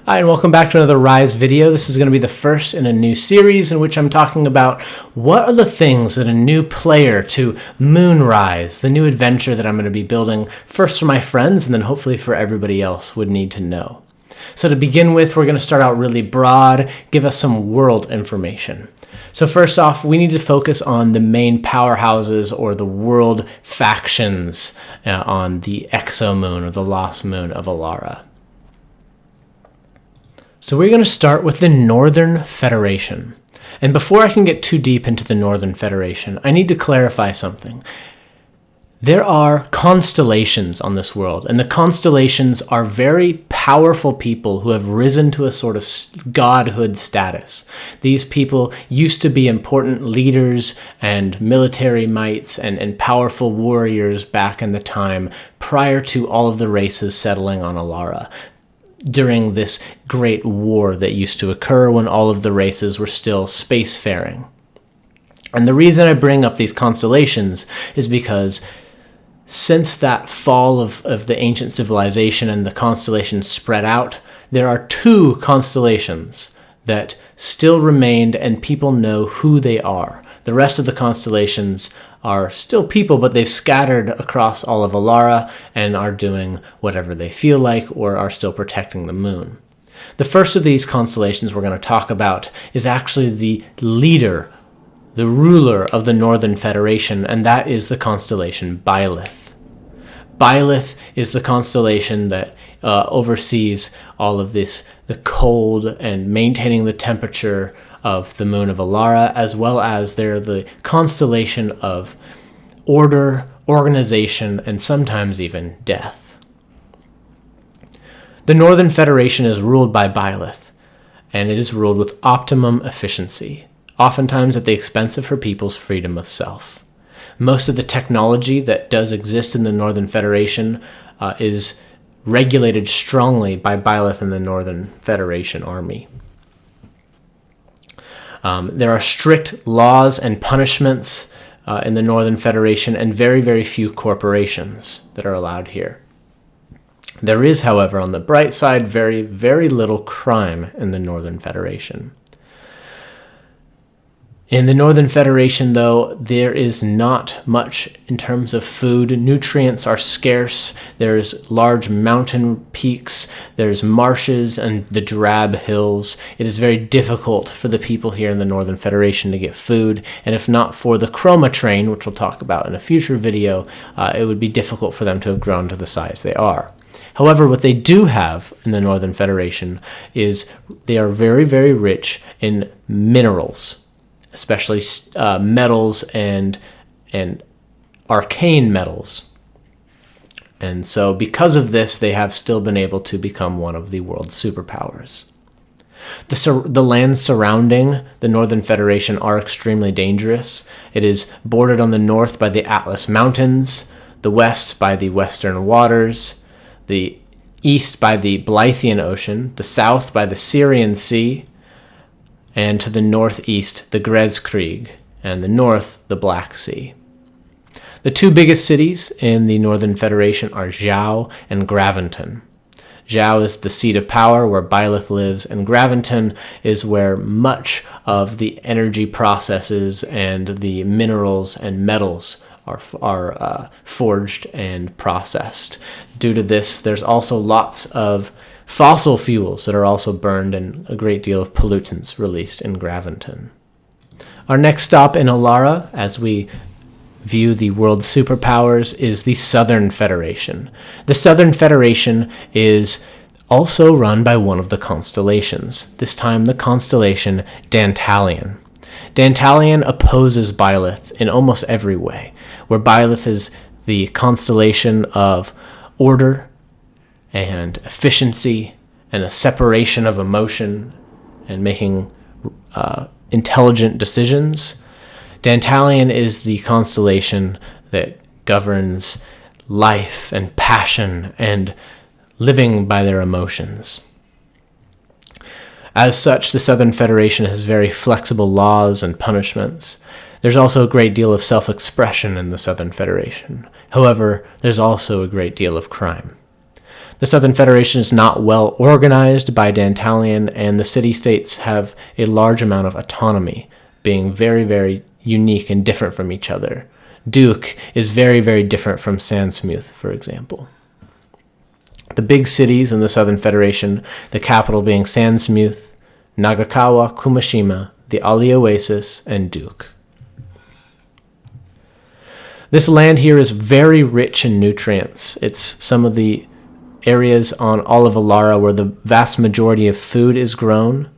Hi, and welcome back to another Rise video. This is going to be the first in a new series in which I'm talking about what are the things that a new player to Moonrise, the new adventure that I'm going to be building first for my friends and then hopefully for everybody else, would need to know. So to begin with, we're going to start out really broad, give us some world information. So first off, we need to focus on the main powerhouses or the world factions on the Exomoon or the Lost Moon of Elara. So we're going to start with the Northern Federation. And before I can get too deep into the Northern Federation, I need to clarify something. There are constellations on this world, and the constellations are very powerful people who have risen to a sort of godhood status. These people used to be important leaders and military mights and powerful warriors back in the time prior to all of the races settling on Elara, during this great war that used to occur when all of the races were still spacefaring. And the reason I bring up these constellations is because since that fall of the ancient civilization and the constellations spread out, there are two constellations that still remained and people know who they are. The rest of the constellations are still people, but they've scattered across all of Elara and are doing whatever they feel like or are still protecting the moon. The first of these constellations we're going to talk about is actually the leader, the ruler of the Northern Federation, and that is the constellation Byleth. Byleth is the constellation that oversees all of this, the cold and maintaining the temperature of the moon of Elara, as well as they're the constellation of order, organization, and sometimes even death. The Northern Federation is ruled by Byleth, and it is ruled with optimum efficiency, oftentimes at the expense of her people's freedom of self. Most of the technology that does exist in the Northern Federation is regulated strongly by Byleth and the Northern Federation Army. There are strict laws and punishments in the Northern Federation and very, very few corporations that are allowed here. There is, however, on the bright side, very, very little crime in the Northern Federation. In the Northern Federation, though, there is not much in terms of food. Nutrients are scarce. There's large mountain peaks. There's marshes and the drab hills. It is very difficult for the people here in the Northern Federation to get food. And if not for the chroma train, which we'll talk about in a future video, it would be difficult for them to have grown to the size they are. However, what they do have in the Northern Federation is they are very, very rich in minerals, especially metals and arcane metals. And so because of this, they have still been able to become one of the world's superpowers. The lands surrounding the Northern Federation are extremely dangerous. It is bordered on the north by the Atlas Mountains, the west by the Western Waters, the east by the Blythian Ocean, the south by the Syrian Sea, and to the northeast, the Grezkrieg, and the north, the Black Sea. The two biggest cities in the Northern Federation are Zhao and Graventon. Zhao is the seat of power where Byleth lives, and Graventon is where much of the energy processes and the minerals and metals are forged and processed. Due to this, there's also lots of fossil fuels that are also burned and a great deal of pollutants released in Graventon. Our next stop in Elara, as we view the world's superpowers, is the Southern Federation. The Southern Federation is also run by one of the constellations, this time the constellation Dantalion. Dantalion opposes Byleth in almost every way, where Byleth is the constellation of order and efficiency and a separation of emotion and making intelligent decisions. Dantalion is the constellation that governs life and passion and living by their emotions. As such, the Southern Federation has very flexible laws and punishments. There's also a great deal of self-expression in the Southern Federation. However, there's also a great deal of crime. The Southern Federation is not well organized by Dantalion, and the city-states have a large amount of autonomy, being very, very unique and different from each other. Duke is very, very different from Sandsmouth, for example. The big cities in the Southern Federation, the capital being Sandsmouth, Nagakawa, Kumashima, the Ali Oasis, and Duke. This land here is very rich in nutrients. It's some of the areas on all of Elara where the vast majority of food is grown.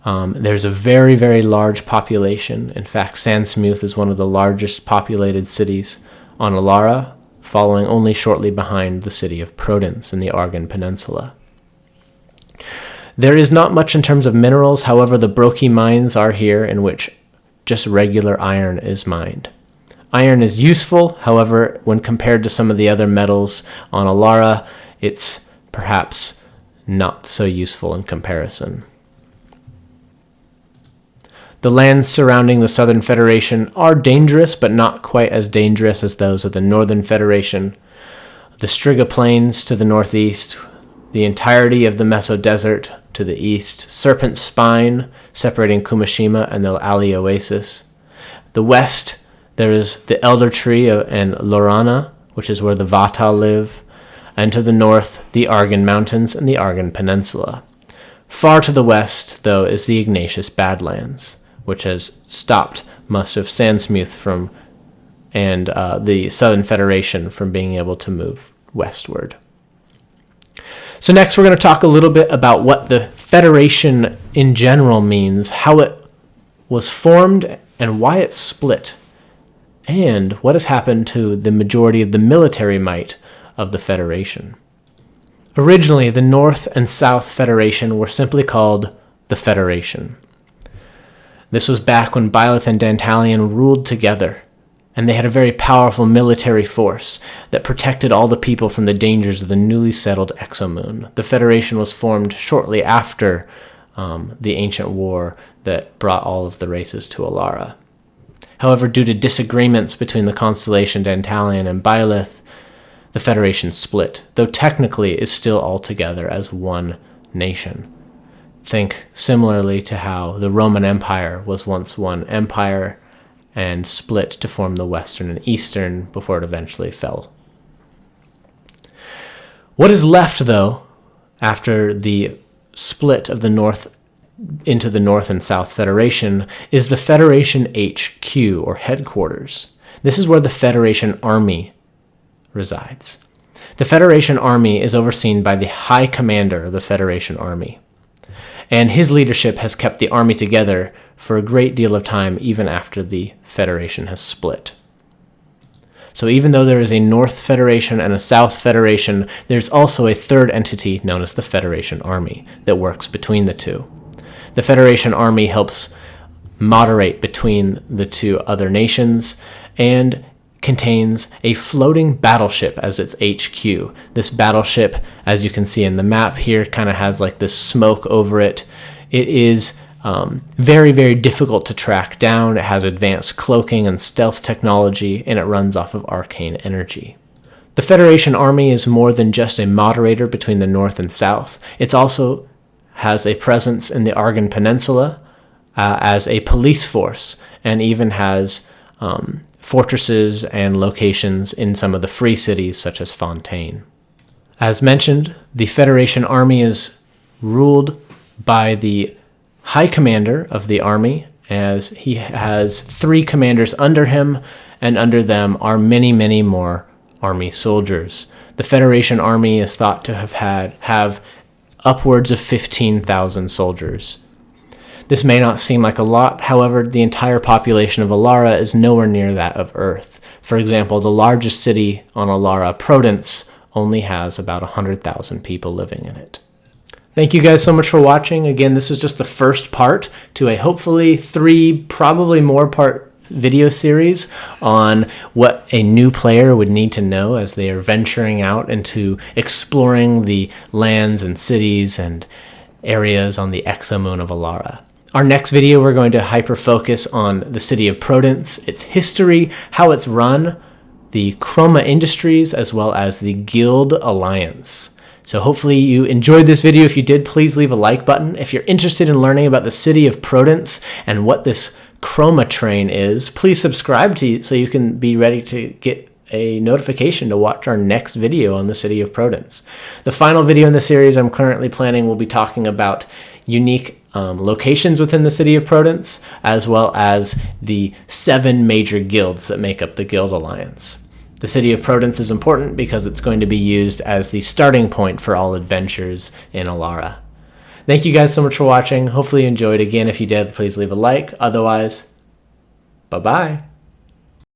There's a very, very large population. In fact, Sandsmouth is one of the largest populated cities on Elara, following only shortly behind the city of Prodence in the Argan Peninsula. There is not much in terms of minerals, however the Brokey mines are here in which just regular iron is mined. Iron is useful, however, when compared to some of the other metals on Elara, it's perhaps not so useful in comparison. The lands surrounding the Southern Federation are dangerous, but not quite as dangerous as those of the Northern Federation. The Striga Plains to the northeast, the entirety of the Meso Desert to the east, Serpent Spine separating Kumashima and the Ali Oasis. The west, there is the Elder Tree and Lorana, which is where the Vata live, and to the north, the Argan Mountains and the Argan Peninsula. Far to the west, though, is the Ignatius Badlands, which has stopped most of Sandsmouth and the Southern Federation from being able to move westward. So next we're going to talk a little bit about what the Federation in general means, how it was formed and why it split, and what has happened to the majority of the military might of the Federation. Originally, the North and South Federation were simply called the Federation. This was back when Byleth and Dantalion ruled together, and they had a very powerful military force that protected all the people from the dangers of the newly settled Exomoon. The Federation was formed shortly after the ancient war that brought all of the races to Elara. However, due to disagreements between the constellation Dantalion and Byleth, the Federation split, though technically is still all together as one nation. Think similarly to how the Roman Empire was once one empire and split to form the Western and Eastern before it eventually fell. What is left, though, after the split of the North into the North and South Federation is the Federation HQ, or headquarters. This is where the Federation Army resides. The Federation Army is overseen by the High Commander of the Federation Army, and his leadership has kept the army together for a great deal of time, even after the Federation has split. So even though there is a North Federation and a South Federation, there's also a third entity known as the Federation Army that works between the two. The Federation Army helps moderate between the two other nations and contains a floating battleship as its HQ. This battleship, as you can see in the map here, kind of has like this smoke over it. It is very, very difficult to track down. It has advanced cloaking and stealth technology, and it runs off of arcane energy. The Federation Army is more than just a moderator between the North and South. It also has a presence in the Argan Peninsula as a police force, and even has fortresses and locations in some of the free cities, such as Fontaine. As mentioned, the Federation Army is ruled by the High Commander of the army, as he has 3 commanders under him, and under them are many, many more army soldiers. The Federation Army is thought to have upwards of 15,000 soldiers. This may not seem like a lot, however, the entire population of Elara is nowhere near that of Earth. For example, the largest city on Elara, Prodence, only has about 100,000 people living in it. Thank you guys so much for watching. Again, this is just the first part to a hopefully 3, probably more part video series on what a new player would need to know as they are venturing out into exploring the lands and cities and areas on the Exomoon of Elara. Our next video, we're going to hyper-focus on the city of Prodence, its history, how it's run, the Chroma Industries, as well as the Guild Alliance. So hopefully you enjoyed this video. If you did, please leave a like button. If you're interested in learning about the city of Prudence and what this chroma train is, please subscribe so you can be ready to get a notification to watch our next video on the city of Prudence. The final video in the series I'm currently planning will be talking about unique locations within the city of Prudence, as well as the 7 major guilds that make up the Guild Alliance. The city of Prudence is important because it's going to be used as the starting point for all adventures in Elara. Thank you guys so much for watching. Hopefully you enjoyed. Again, if you did, please leave a like. Otherwise, bye-bye.